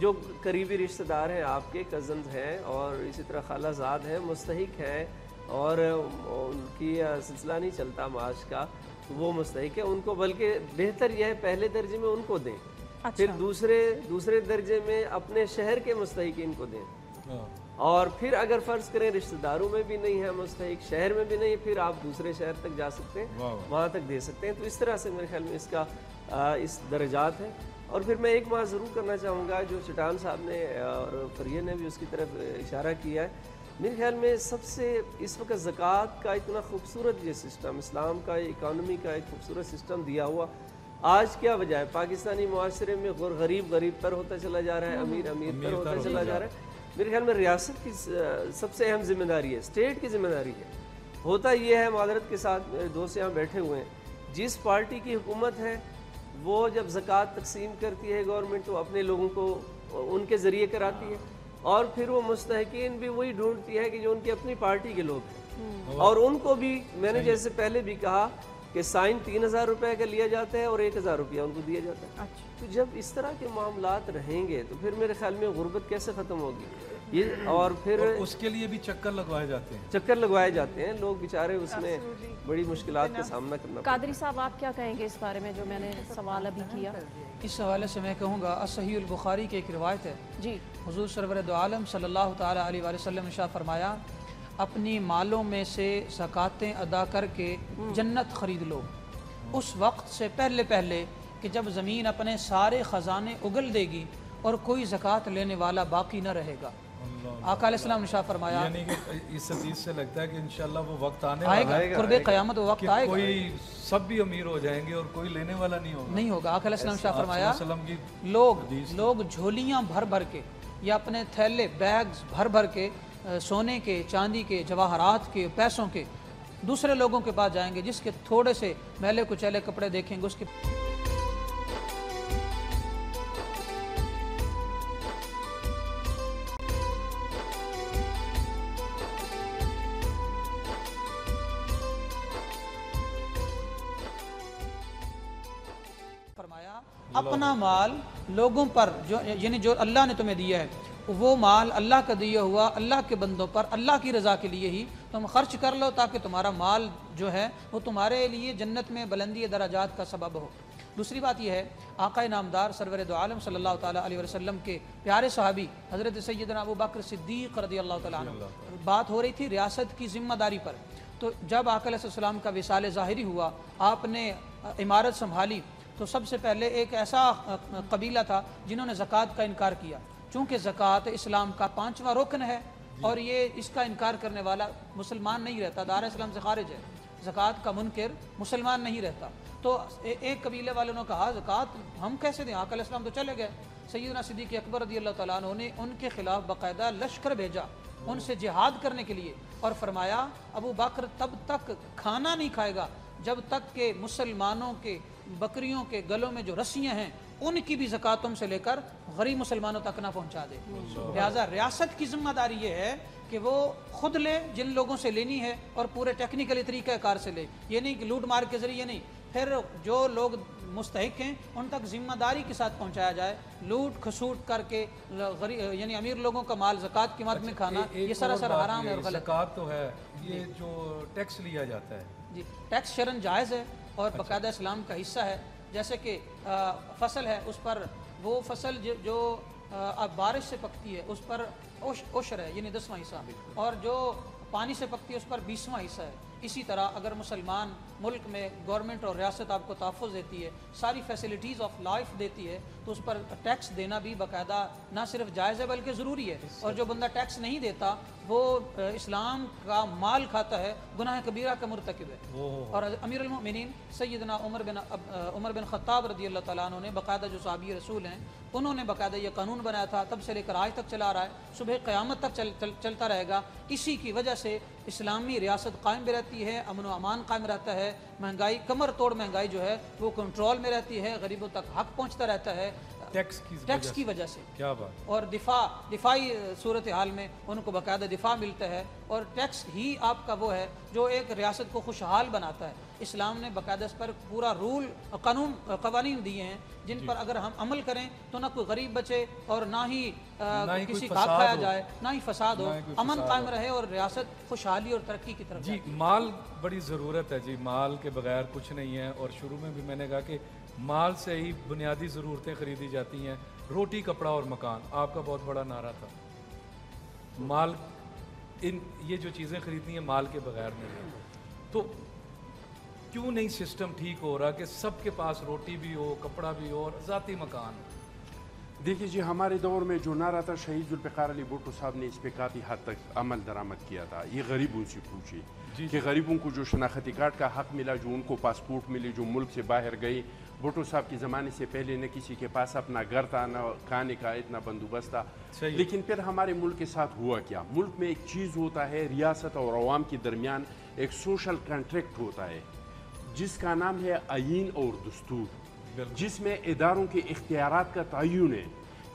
جو قریبی رشتہ دار ہیں آپ کے کزنز ہیں اور اسی طرح خالہ زاد ہیں مستحق ہیں اور ان کی سلسلہ نہیں چلتا معاش کا تو وہ مستحق ہے ان کو، بلکہ بہتر یہ ہے پہلے درجے میں ان کو دیں، پھر دوسرے درجے میں اپنے شہر کے مستحقین کو دیں، اور پھر اگر فرض کریں رشتہ داروں میں بھی نہیں ہے مستحق، شہر میں بھی نہیں، پھر آپ دوسرے شہر تک جا سکتے ہیں، وہاں تک دے سکتے ہیں۔ تو اس طرح سے میرے خیال میں اس کا اس درجات ہیں۔ اور پھر میں ایک بات ضرور کرنا چاہوں گا جو چٹان صاحب نے اور فریہ نے بھی اس کی طرف اشارہ کیا ہے، میرے خیال میں سب سے اس وقت زکوٰۃ کا اتنا خوبصورت یہ سسٹم، اسلام کا اکانومی کا ایک خوبصورت سسٹم دیا ہوا، آج کیا وجہ ہے پاکستانی معاشرے میں غریب تر ہوتا چلا جا رہا ہے، امیر تر ہوتا چلا جا رہا ہے۔ میرے خیال میں ریاست کی سب سے اہم ذمہ داری ہے، اسٹیٹ کی ذمہ داری ہے۔ ہوتا یہ ہے، معذرت کے ساتھ میرے دوست یہاں بیٹھے ہوئے ہیں، جس پارٹی کی حکومت ہے وہ جب زکوٰۃ تقسیم کرتی ہے گورنمنٹ تو اپنے لوگوں کو ان کے ذریعے کراتی ہے، اور پھر وہ مستحقین بھی وہی ڈھونڈتی ہے کہ جو ان کی اپنی پارٹی کے لوگ ہیں، اور ان کو بھی میں نے جیسے پہلے بھی کہا کہ سائن 3000 روپے کا لیا جاتا ہے اور 1000 روپیہ ان کو دیا جاتا ہے۔ تو جب اس طرح کے معاملات رہیں گے تو پھر میرے خیال میں غربت کیسے ختم ہوگی؟ یہ اور پھر اس کے لیے بھی چکر لگوائے جاتے ہیں لوگ بیچارے، اس میں بڑی مشکلات کا سامنا کرنا پڑتا ہے۔ قادری صاحب آپ کیا کہیں گے اس بارے میں جو میں نے سوال ابھی کیا؟ اس حوالے سے میں کہوں گا صحیح البخاری کی ایک روایت ہے، جی، حضور سرور دو عالم صلی اللہ تعالیٰ علیہ وآلہ وسلم نے ارشاد فرمایا اپنی مالوں میں سے زکوٰتیں ادا کر کے جنت خرید لو، اس وقت سے پہلے کہ جب زمین اپنے سارے خزانے اگل دے گی اور کوئی زکوٰۃ لینے والا باقی نہ رہے گا۔ آقا علیہ السلام نے ارشاد فرمایا، یعنی کہ اس حدیث سے لگتا ہے کہ انشاءاللہ وہ وقت آنے آئے والا گا، قرب قیامت وہ وقت آئے گا، کوئی سب بھی امیر ہو جائیں گے اور کوئی لینے والا نہیں ہوگا۔ آقا علیہ السلام نے ارشاد فرمایا وسلم کی لوگ جھولیاں بھر کے یا اپنے تھیلے بیگز بھر کے سونے کے، چاندی کے، جواہرات کے، پیسوں کے دوسرے لوگوں کے پاس جائیں گے، جس کے تھوڑے سے میلے کچیلے کپڑے دیکھیں گے اس کے فرمایا اپنا مال لوگوں پر یعنی جو اللہ نے تمہیں دیا ہے وہ مال اللہ کا دیا ہوا اللہ کے بندوں پر اللہ کی رضا کے لیے ہی تم خرچ کر لو، تاکہ تمہارا مال جو ہے وہ تمہارے لیے جنت میں بلندی درجات کا سبب ہو۔ دوسری بات یہ ہے، آقا نامدار سرور دو عالم صلی اللہ تعالیٰ علیہ وسلم کے پیارے صحابی حضرت سیدنا ابو بکر صدیق رضی اللہ تعالیٰ عنہ، بات ہو رہی تھی ریاست کی ذمہ داری پر، تو جب آقا علیہ السلام کا وصال ظاہری ہوا، آپ نے عمارت سنبھالی، تو سب سے پہلے ایک ایسا قبیلہ تھا جنہوں نے زکوٰۃ کا انکار کیا، چونکہ زکوٰۃ اسلام کا 5واں رکن ہے اور یہ اس کا انکار کرنے والا مسلمان نہیں رہتا، دار اسلام سے خارج ہے، زکوٰۃ کا منکر مسلمان نہیں رہتا۔ تو ایک قبیلے والوں نے کہا زکوٰۃ ہم کیسے دیں؟ آقا علیہ السلام تو چلے گئے، سیدنا صدیق اکبر رضی اللہ تعالیٰ عنہ نے ان کے خلاف باقاعدہ لشکر بھیجا ان سے جہاد کرنے کے لیے، اور فرمایا ابو بکر تب تک کھانا نہیں کھائے گا جب تک کہ مسلمانوں کے بکریوں کے گلوں میں جو رسیاں ہیں ان کی بھی زکوٰۃ تم سے لے کر غریب مسلمانوں تک نہ پہنچا دے۔ لہٰذا ریاست کی ذمہ داری یہ ہے کہ وہ خود لے جن لوگوں سے لینی ہے اور پورے ٹیکنیکلی طریقہ کار سے لے، یہ نہیں کہ لوٹ مار کے ذریعے نہیں، پھر جو لوگ مستحق ہیں ان تک ذمہ داری کے ساتھ پہنچایا جائے۔ لوٹ کھسوٹ کر کے یعنی امیر لوگوں کا مال زکوٰۃ کی مد میں کھانا یہ سراسر حرام ہے اور غلط۔ زکوٰۃ تو ہے، یہ جو ٹیکس لیا جاتا ہے، جی ٹیکس شرعاً جائز ہے اور باقاعدہ اسلام کا حصہ ہے، جیسے کہ فصل ہے اس پر وہ فصل جو بارش سے پکتی ہے اس پر عشر ہے یعنی 10واں حصہ، اور جو پانی سے پکتی ہے اس پر 20واں حصہ ہے۔ اسی طرح اگر مسلمان ملک میں گورنمنٹ اور ریاست آپ کو تحفظ دیتی ہے، ساری فیسلٹیز آف لائف دیتی ہے، تو اس پر ٹیکس دینا بھی باقاعدہ نہ صرف جائز ہے بلکہ ضروری ہے، اور جو بندہ ٹیکس نہیں دیتا وہ اسلام کا مال کھاتا ہے، گناہ کبیرہ کا مرتکب ہے۔ اور امیر المؤمنین سیدنا عمر بن خطاب رضی اللہ تعالیٰ عنہ نے باقاعدہ جو صحابی رسول ہیں انہوں نے باقاعدہ یہ قانون بنایا تھا، تب سے لے کر آج تک چلا رہا ہے، صبح قیامت تک چلتا رہے گا۔ اسی کی وجہ سے اسلامی ریاست قائم بھی رہتی ہے، امن و امان قائم رہتا ہے، مہنگائی کمر توڑ مہنگائی جو ہے وہ کنٹرول میں رہتی ہے، غریبوں تک حق پہنچتا رہتا ہے، ٹیکس کی وجہ سے. کیا بات. اور دفاعی صورتحال میں ان کو باقاعدہ دفاع ملتا ہے, اور ٹیکس ہی آپ کا وہ ہے جو ایک ریاست کو خوشحال بناتا ہے. اسلام نے باقاعدہ اس پر پورا رول قوانین دیے ہیں جن پر اگر ہم عمل کریں تو نہ کوئی غریب بچے اور نہ ہی کسی کا کھایا جائے, نہ ہی فساد ہو, امن قائم رہے اور ریاست خوشحالی اور ترقی کی طرف. جی مال بڑی ضرورت ہے جی, مال کے بغیر کچھ نہیں ہے. اور شروع میں بھی میں نے کہا کہ مال سے ہی بنیادی ضرورتیں خریدی جاتی ہیں, روٹی کپڑا اور مکان. آپ کا بہت بڑا نعرہ تھا مال, یہ جو چیزیں خریدنی ہیں مال کے بغیر نہیں ہے. تو کیوں نہیں سسٹم ٹھیک ہو رہا کہ سب کے پاس روٹی بھی ہو, کپڑا بھی ہو اور ذاتی مکان؟ دیکھیے جی, ہمارے دور میں جو نعرہ تھا شہید ذوالفقار علی بھٹو صاحب نے اس پہ کافی حد تک عمل درآمد کیا تھا. یہ غریبوں سے پوچھے کہ غریبوں کو جو شناختی کارڈ کا حق ملا, جو ان کو پاسپورٹ ملے, جو ملک سے باہر گئے. بھٹو صاحب کے زمانے سے پہلے نہ کسی کے پاس اپنا گھر تھا, نہ کھانے کا اتنا بندوبست تھا. لیکن پھر ہمارے ملک کے ساتھ ہوا کیا, ملک میں ایک چیز ہوتا ہے, ریاست اور عوام کے درمیان ایک سوشل کنٹریکٹ ہوتا ہے جس کا نام ہے آئین اور دستور, جس میں اداروں کے اختیارات کا تعین ہے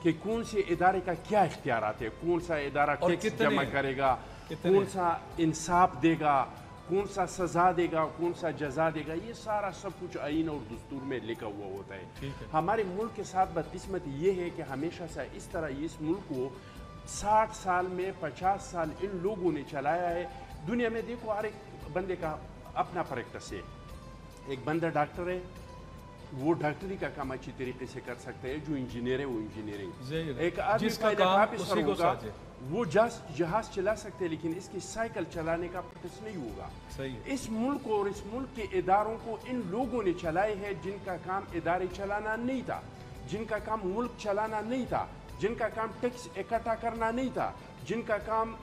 کہ کون سے ادارے کا کیا اختیارات ہے, کون سا ادارہ ٹیکس جمع کرے گا, کون سا انصاف دے گا, کون سا سزا دے گا, کون سا جزا دے گا. یہ سارا سب کچھ آئین اور دستور میں لکھا ہوا ہوتا ہے. ہمارے ملک کے ساتھ بدقسمت یہ ہے کہ ہمیشہ سے اس طرح اس ملک کو 60 سال میں 50 سال ان لوگوں نے چلایا ہے. دنیا میں دیکھو ہر ایک بندے کا اپنا پریکٹس ہے. ایک بندہ ڈاکٹر ہے, وہ ڈاکٹری کا کام اچھی طریقے سے کر سکتے ہیں. جو انجینئر ہے وہ انجینئرنگ. ایک آدمی کا ہوگا, وہ جہاز چلا سکتے ہیں لیکن اس کی سائیکل چلانے کا پریکٹس نہیں ہوگا. اس ملک اور اس ملک کے اداروں کو ان لوگوں نے چلائے ہیں جن کا کام ادارے چلانا نہیں تھا, جن کا کام ملک چلانا نہیں تھا, جن کا کام ٹیکس اکٹھا کرنا نہیں تھا, جن کا کام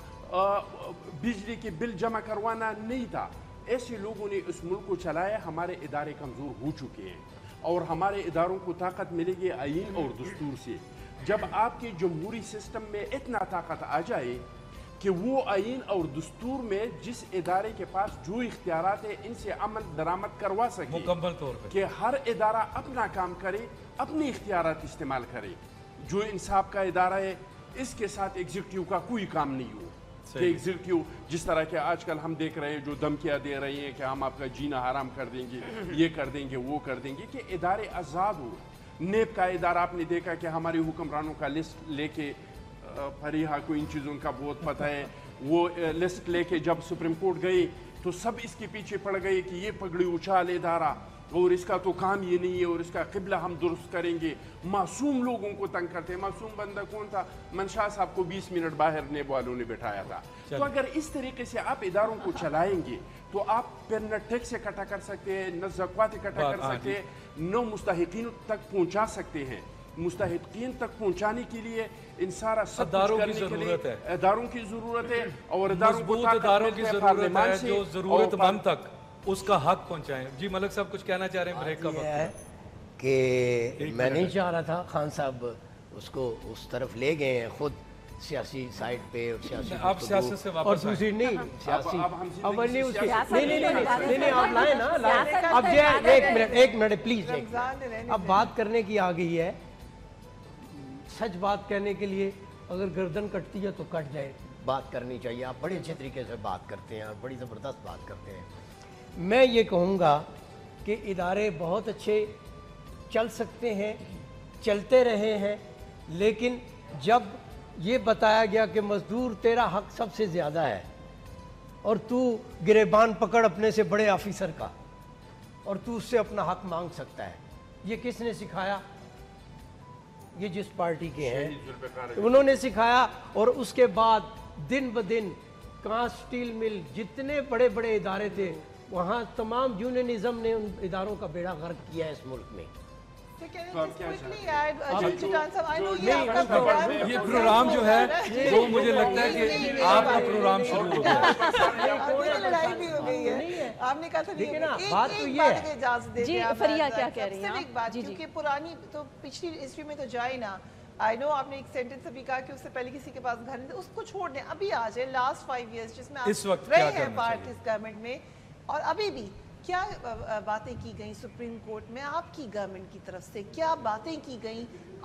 بجلی کے بل جمع کروانا نہیں تھا. ایسے لوگوں نے اس ملک کو چلایا. ہمارے ادارے کمزور ہو چکے ہیں اور ہمارے اداروں کو طاقت ملے گی آئین اور دستور سے. جب آپ کے جمہوری سسٹم میں اتنا طاقت آ جائے کہ وہ آئین اور دستور میں جس ادارے کے پاس جو اختیارات ہیں ان سے عمل درآمد کروا سکے, مکمل طور پہ کہ ہر ادارہ اپنا کام کرے, اپنے اختیارات استعمال کرے. جو انصاف کا ادارہ ہے اس کے ساتھ ایگزیکٹیو کا کوئی کام نہیں ہو کہ ایگزیکٹیو جس طرح کہ آج کل ہم دیکھ رہے ہیں جو دھمکیاں دے رہی ہیں کہ ہم آپ کا جینا حرام کر دیں گے, یہ کر دیں گے, وہ کر دیں گے, کہ ادارے آزاد ہو. نیب کا ادارہ آپ نے دیکھا کہ ہمارے حکمرانوں کا لسٹ لے کے, فریحہ کو ان چیزوں کا بہت پتہ ہے, وہ لسٹ لے کے جب سپریم کورٹ گئے تو سب اس کے پیچھے پڑ گئے کہ یہ پگڑی اچھال ادارہ اور اس کا تو کام یہ نہیں ہے اور اس کا قبلہ ہم درست کریں گے. معصوم لوگوں کو تنگ کرتے. معصوم بندہ کون تھا؟ منشا صاحب کو 20 منٹ باہر نیب والوں نے بٹھایا تھا. تو اگر اس طریقے سے آپ اداروں کو چلائیں گے تو آپ پھر نہ ٹیکس اکٹھا کر سکتے ہیں, نہ زکوٰۃ اکٹھا کر سکتے ہیں, نہ مستحقین تک پہنچا سکتے ہیں. مستحقین تک پہنچانے کے لیے ان سارا سب کچھ کرنے کے لیے اداروں کی ضرورت ہے اور اداروں کی ضرورت ہے جو ضرورت مند تک اس کا حق پہنچائیں. جی ملک صاحب کچھ کہنا چاہ رہے ہیں؟ بریک کا وقت ہے کہ میں نہیں چاہ رہا تھا, خان صاحب اس کو اس طرف لے گئے ہیں خود سیاسی سائٹ پہ اور سیاسی آپ سیاست سے اور واپس دوسری نہیں سیاسی اب نہیں آپ لائیں نا لائیں. اب ایک منٹ پلیز, اب بات کرنے کی آ گئی ہے. سچ بات کہنے کے لیے اگر گردن کٹتی ہے تو کٹ جائے, بات کرنی چاہیے. آپ بڑے اچھے طریقے سے بات کرتے ہیں اور بڑی زبردست بات کرتے ہیں. میں یہ کہوں گا کہ ادارے بہت اچھے چل سکتے ہیں, چلتے رہے ہیں, لیکن جب یہ بتایا گیا کہ مزدور تیرا حق سب سے زیادہ ہے اور تو گریبان پکڑ اپنے سے بڑے آفیسر کا اور تو اس سے اپنا حق مانگ سکتا ہے, یہ کس نے سکھایا؟ یہ جس پارٹی کے ہیں انہوں نے سکھایا. اور اس کے بعد دن بدن کانس اسٹیل مل جتنے بڑے بڑے ادارے تھے وہاں تمام یونینزم نے ان اداروں کا بیڑا غرق کیا ہے اس ملک میں. یہ پروگرام جو ہے وہ مجھے لگتا ہے کہ آپ کا پروگرام شروع ہو گیا. لڑائی بھی ہو گئی ہے, آپ نے کہا تھا بات تو یہ ہے. جی فریحہ کیا کہہ رہی ہیں ایک بات, کیونکہ پرانی تو پچھلی ہسٹری میں تو جائے نا. آئی نو آپ نے ایک سینٹنس ابھی کہا کہ اس سے پہلے کسی کے پاس گھر نہیں تھا, اس کو چھوڑ دیں. ابھی آ جائے لاسٹ 5 ایئرس جس میں آپ رہے ہیں پارٹی اس گورنمنٹ میں, اور ابھی بھی کیا باتیں کی گئیں سپریم کورٹ میں آپ کی گورنمنٹ کی طرف سے, کیا باتیں کی گئیں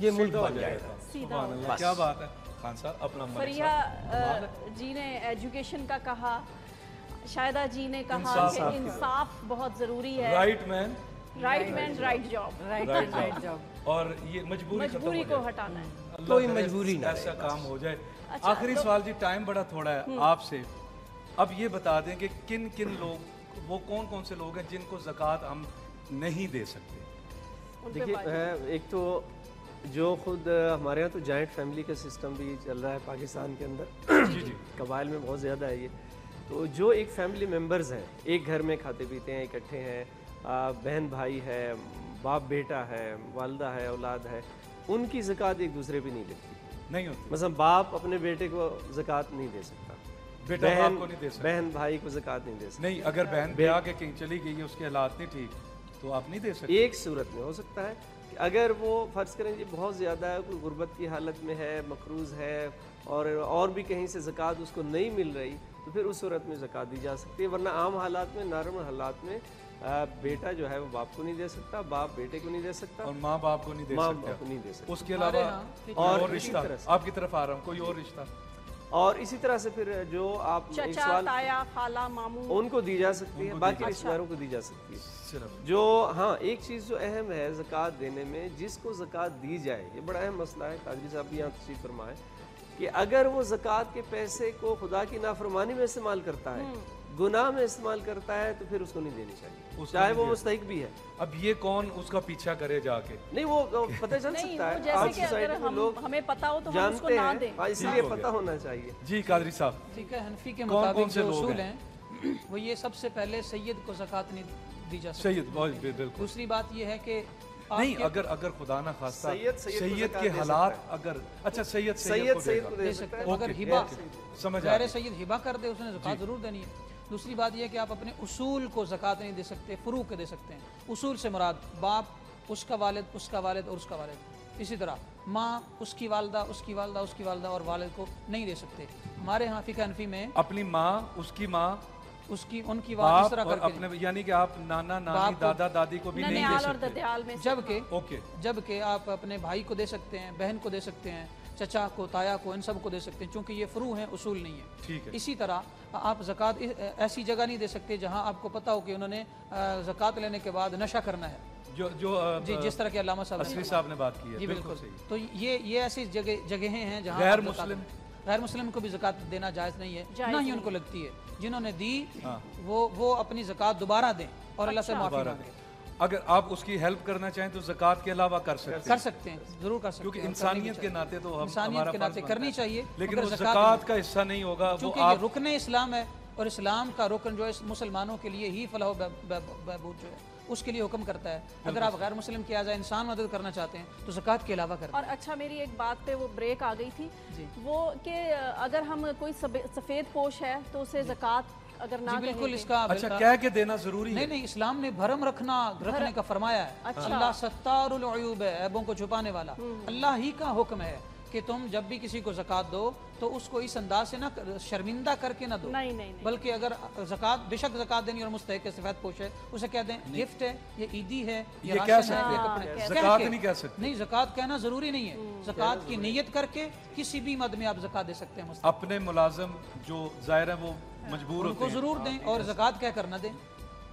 یہ ملک بن جائے گا. سبحان اللہ, کیا بات ہے خان صاحب. اپنا فریحہ جی نے ایجوکیشن کا کہا, شاہدہ جی نے کہا کہ انصاف بہت ضروری ہے. رائٹ مین رائٹ جاب, اور یہ مجبوری کو ہٹانا ہے. کوئی مجبوری نہ ایسا کام ہو جائے. آخری سوال جی, ٹائم بڑا تھوڑا ہے آپ سے. اب یہ بتا دیں کہ کن کن لوگ, وہ کون کون سے لوگ ہیں جن کو زکوٰۃ ہم نہیں دے سکتے؟ دیکھیے, ایک تو جو خود ہمارے یہاں تو جوائنٹ فیملی کا سسٹم بھی چل رہا ہے پاکستان کے اندر. جی قبائل میں بہت زیادہ ہے یہ. تو جو ایک فیملی ممبرز ہیں, ایک گھر میں کھاتے پیتے ہیں, اکٹھے ہیں, بہن بھائی ہے, باپ بیٹا ہے, والدہ ہے, اولاد ہے, ان کی زکوٰۃ ایک دوسرے پہ نہیں لگتی, نہیں ہوتی. مثلا باپ اپنے بیٹے کو زکوٰۃ نہیں دے سکتا, بیٹا باپ کو نہیں دے سکتا, بہن بھائی کو زکوٰۃ نہیں دے سکتا. نہیں, اگر بہن بیاہ کے کہیں چلی گئی ہے, اس کے حالات نہیں ٹھیک, تو آپ نہیں دے سکتے. ایک صورت میں ہو سکتا ہے کہ اگر وہ فرض کریں جی بہت زیادہ ہے, کوئی غربت کی حالت میں ہے, مقروض ہے, اور بھی کہیں سے زکوٰۃ اس کو نہیں مل رہی, تو پھر اس صورت میں زکوٰۃ دی جا سکتی ہے. ورنہ عام حالات میں, نارمل حالات میں بیٹا جو ہے وہ باپ کو نہیں دے سکتا, باپ بیٹے کو نہیں دے سکتا, اور ماں باپ کو نہیں دے سکتا. ماں باپ کو نہیں دے سکتا. اس کے علاوہ اور رشتہ, آپ کی طرف آ رہا ہوں, کوئی اور رشتہ. اور اسی طرح سے پھر جو آپ چچا, تایا, خالہ, ماموں, ان کو دی جا سکتی ہے, باقی رشتہ داروں کو دی جا سکتی ہے. جو ہاں ایک چیز جو اہم ہے زکوٰۃ دینے میں, جس کو زکوٰۃ دی جائے, یہ بڑا اہم مسئلہ ہے, قادری صاحب بھی یہاں تشریف فرمائے, کہ اگر وہ زکوٰۃ کے پیسے کو خدا کی نافرمانی میں استعمال کرتا ہے, گناہ میں استعمال کرتا ہے, تو پھر اس کو نہیں دینی چاہیے, چاہے وہ مستحق بھی ہے. اب یہ کون اس کا پیچھا کرے جا کے؟ نہیں, وہ پتہ چل سکتا ہے, آج سوسائٹی میں لوگ ہمیں پتہ ہو تو ہم اس کو جانتے نہ دیں, ہیں, اس لیے پتہ ہونا چاہیے. جی قادری صاحب. ٹھیک ہے, حنفی کے مطابق جو اصول ہیں وہ یہ, سب سے پہلے سید کو زکوٰۃ نہیں دی جا سکتی. بالکل. دوسری بات یہ ہے کہ نہیں, اگر خدا نہ خواستہ سید کے حالات, اگر اچھا سید کو دے سکتا ہے, اگر ہبہ غیر سید ہبہ کر دے, اس نے زکوٰۃ ضرور دینی ہے. دوسری بات یہ ہے کہ آپ اپنے اصول کو زکوٰۃ نہیں دے سکتے, فروع کے دے سکتے ہیں. اصول سے مراد باپ, اس کا والد, اس کا والد اور اس کا والد. اسی طرح ماں, اس کی والدہ, اس کی والدہ, اس کی والدہ اور والد کو نہیں دے سکتے. ہمارے ہاں فقہ حنفی میں اپنی ماں, اس کی ماں, اس کی, ان کی والد, اس طرح کر کے, اپنے, یعنی کہ آپ نانا نانی دادا دادی کو بھی نہیں دے سکتے. جبکہ آپ اپنے بھائی کو دے سکتے ہیں, بہن کو دے سکتے ہیں, چچا کو, تایا کو, ان سب کو دے سکتے ہیں, چونکہ یہ فروع ہیں, اصول نہیں ہے. ٹھیک ہے. اسی طرح آپ زکوٰۃ ایسی جگہ نہیں دے سکتے جہاں آپ کو پتہ ہو کہ انہوں نے زکوٰۃ لینے کے بعد نشہ کرنا ہے, جی, جس طرح کے علامہ صاحب نے بات کی ہے. جی بالکل. تو یہ ایسی جگہیں ہیں جہاں غیر مسلم کو بھی زکوٰۃ دینا جائز نہیں ہے, نہ ہی ان کو لگتی ہے. جنہوں نے دی وہ اپنی زکوٰۃ دوبارہ دیں اور اللہ سے معافی مانگیں. اگر آپ اس کی ہیلپ کرنا چاہیں تو زکوٰۃ کے علاوہ کر سکتے ہیں, ضرور کر سکتے ہیں, کیونکہ انسانیت کے ناطے تو انسانیت کے ناطے کرنی چاہیے, لیکن وہ زکوٰۃ کا حصہ نہیں ہوگا. چونکہ یہ رکن اسلام ہے, اور اسلام کا رکن جو ہے مسلمانوں کے لیے ہی فلاح و بہبود جو ہے اس کے لیے حکم کرتا ہے. اگر آپ غیر مسلم کی اعضاء انسان مدد کرنا چاہتے ہیں تو زکوٰۃ کے علاوہ کریں. اور اچھا, میری ایک بات پہ وہ بریک آ گئی تھی, وہ کہ اگر ہم کوئی سفید پوش ہے تو اسے زکوٰۃ اگر نہ کہیں, بالکل اس کا اچھا کہہ کے دینا ضروری ہے. نہیں, اسلام نے بھرم رکھنے کا فرمایا ہے. اللہ ستار العیوب ہے, عیبوں کو چھپانے والا. اللہ ہی کا حکم ہے کہ تم جب بھی کسی کو زکوٰۃ دو تو اس کو اس انداز سے نہ شرمندہ کر کے نہ دو, بلکہ اگر زکوٰۃ, بے شک زکوٰۃ دینی اور مستحق سفید پوش ہے, اسے کہہ دیں گفٹ ہے, یہ عیدی ہے, یہ راشن ہے, یہ کپڑے. زکوٰۃ نہیں کہہ سکتے. نہیں, زکوٰۃ کہنا ضروری نہیں ہے. زکوٰۃ کی نیت کر کے کسی بھی مد میں آپ زکوٰۃ دے سکتے ہیں. اپنے ملازم جو ظاہر ہیں وہ مجبور ان کو ضرور دیں, اور زکوٰۃ کہہ کر نہ دیں.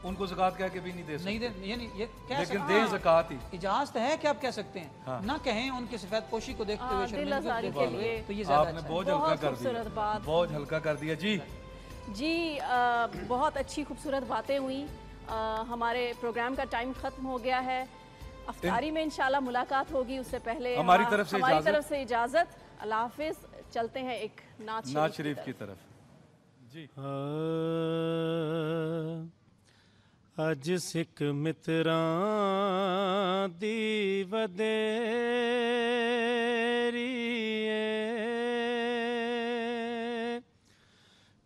ان کو زکوٰۃ کہہ کے بھی نہیں دے سکتے, یعنی یہ لیکن دیں زکوٰۃ ہی. اجازت ہے کہ آپ کہہ سکتے ہیں, نہ کہیں ان کی سفید پوشی کو دیکھتے ہوئے شرمندگی کے لیے. تو یہ زیادہ آپ نے بہت ہلکا کر دیا. جی, بہت اچھی خوبصورت باتیں ہوئیں. ہمارے پروگرام کا ٹائم ختم ہو گیا ہے. افطاری میں انشاءاللہ ملاقات ہوگی, اس سے پہلے ہماری طرف سے اجازت. اللہ حافظ. چلتے ہیں ایک نعت شریف کی طرف. جی, اج سکھ متراں دی ودیری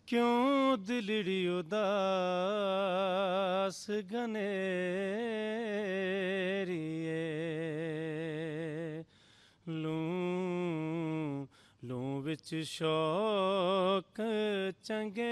کیوں دلڑی اداس گھنیری لوں وچ شوق چنگیری